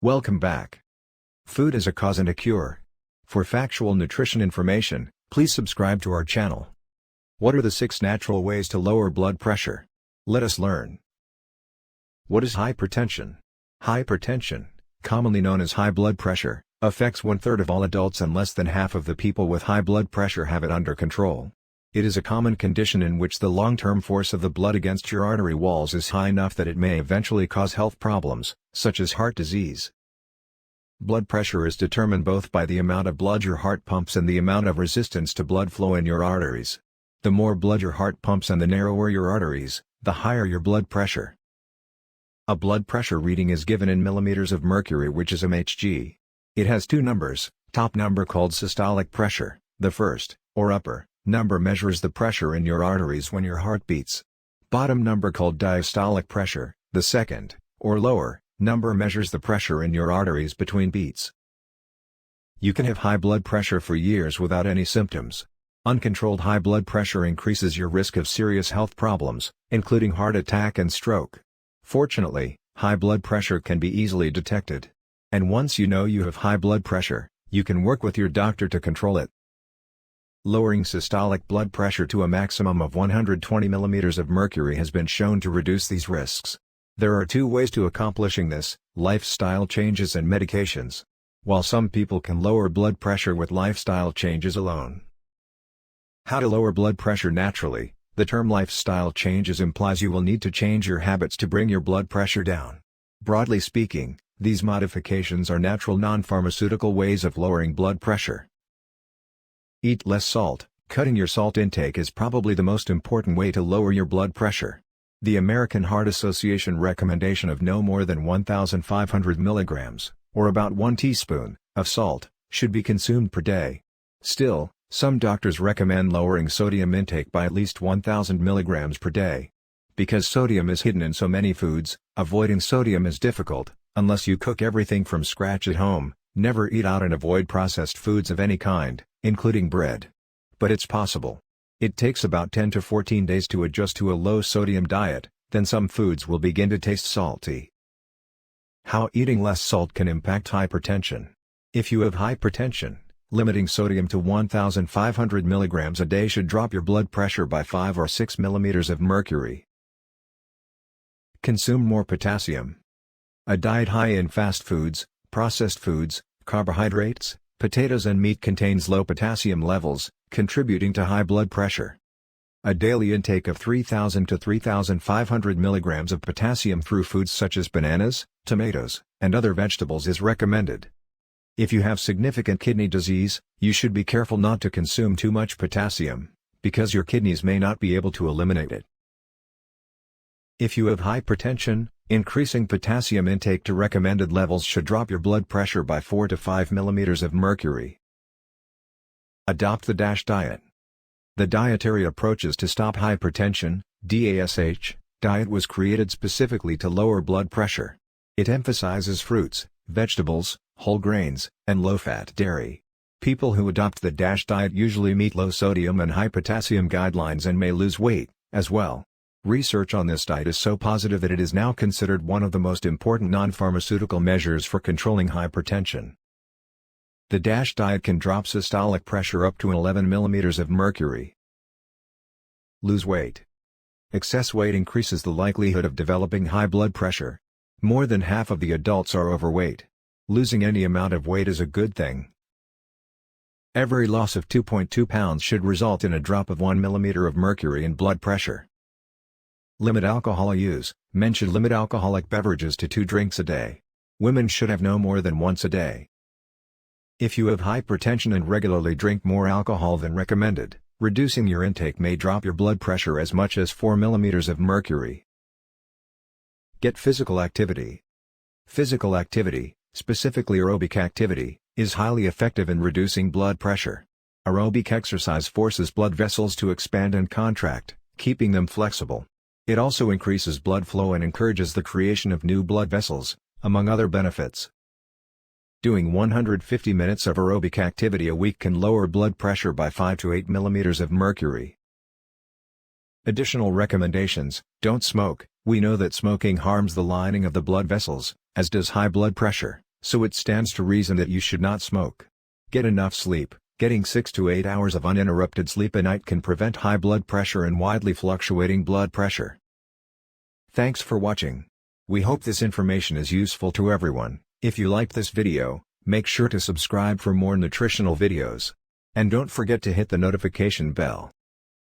Welcome back. Food is a cause and a cure. For factual nutrition information, please subscribe to our channel. What are the 6 natural ways to lower blood pressure? Let us learn. What is hypertension? Hypertension, commonly known as high blood pressure, affects 1/3 of all adults and less than half of the people with high blood pressure have it under control. It is a common condition in which the long-term force of the blood against your artery walls is high enough that it may eventually cause health problems, such as heart disease. Blood pressure is determined both by the amount of blood your heart pumps and the amount of resistance to blood flow in your arteries. The more blood your heart pumps and the narrower your arteries, the higher your blood pressure. A blood pressure reading is given in millimeters of mercury, which is mmHg. It has 2 numbers, top number called systolic pressure, the first, or upper, number measures the pressure in your arteries when your heart beats. Bottom number called diastolic pressure, the second, or lower, number measures the pressure in your arteries between beats. You can have high blood pressure for years without any symptoms. Uncontrolled high blood pressure increases your risk of serious health problems, including heart attack and stroke. Fortunately, high blood pressure can be easily detected. And once you know you have high blood pressure, you can work with your doctor to control it. Lowering systolic blood pressure to a maximum of 120 mm of mercury has been shown to reduce these risks. There are 2 ways to accomplishing this: lifestyle changes and medications. While some people can lower blood pressure with lifestyle changes alone. How to lower blood pressure naturally? The term lifestyle changes implies you will need to change your habits to bring your blood pressure down. Broadly speaking, these modifications are natural non-pharmaceutical ways of lowering blood pressure. Eat less salt. Cutting your salt intake is probably the most important way to lower your blood pressure. The American Heart Association recommendation of no more than 1,500 milligrams, or about 1 teaspoon, of salt, should be consumed per day. Still, some doctors recommend lowering sodium intake by at least 1,000 milligrams per day. Because sodium is hidden in so many foods, avoiding sodium is difficult, unless you cook everything from scratch at home. Never eat out and avoid processed foods of any kind, including bread. But it's possible. It takes about 10 to 14 days to adjust to a low-sodium diet, then some foods will begin to taste salty. How eating less salt can impact hypertension. If you have hypertension, limiting sodium to 1,500 milligrams a day should drop your blood pressure by 5 or 6 millimeters of mercury. Consume more potassium. A diet high in fast foods, processed foods, carbohydrates, potatoes and meat contains low potassium levels, contributing to high blood pressure. A daily intake of 3,000 to 3,500 milligrams of potassium through foods such as bananas, tomatoes, and other vegetables is recommended. If you have significant kidney disease, you should be careful not to consume too much potassium, because your kidneys may not be able to eliminate it. If you have hypertension, increasing potassium intake to recommended levels should drop your blood pressure by 4 to 5 millimeters of mercury. Adopt the DASH diet. The Dietary Approaches to Stop Hypertension (DASH) diet was created specifically to lower blood pressure. It emphasizes fruits, vegetables, whole grains, and low-fat dairy. People who adopt the DASH diet usually meet low sodium and high potassium guidelines and may lose weight, as well. Research on this diet is so positive that it is now considered one of the most important non-pharmaceutical measures for controlling hypertension. The DASH diet can drop systolic pressure up to 11 millimeters of mercury. Lose weight. Excess weight increases the likelihood of developing high blood pressure. More than half of the adults are overweight. Losing any amount of weight is a good thing. Every loss of 2.2 pounds should result in a drop of 1 millimeter of mercury in blood pressure. Limit alcohol use. Men should limit alcoholic beverages to 2 drinks a day. Women should have no more than once a day. If you have hypertension and regularly drink more alcohol than recommended, reducing your intake may drop your blood pressure as much as 4 millimeters of mercury. Get physical activity. Physical activity, specifically aerobic activity, is highly effective in reducing blood pressure. Aerobic exercise forces blood vessels to expand and contract, keeping them flexible. It also increases blood flow and encourages the creation of new blood vessels, among other benefits. Doing 150 minutes of aerobic activity a week can lower blood pressure by 5 to 8 millimeters of mercury. Additional recommendations: don't smoke. We know that smoking harms the lining of the blood vessels, as does high blood pressure. so it stands to reason that you should not smoke. Get enough sleep. Getting 6 to 8 hours of uninterrupted sleep a night can prevent high blood pressure and widely fluctuating blood pressure. Thanks for watching. We hope this information is useful to everyone. If you liked this video, make sure to subscribe for more nutritional videos. And don't forget to hit the notification bell.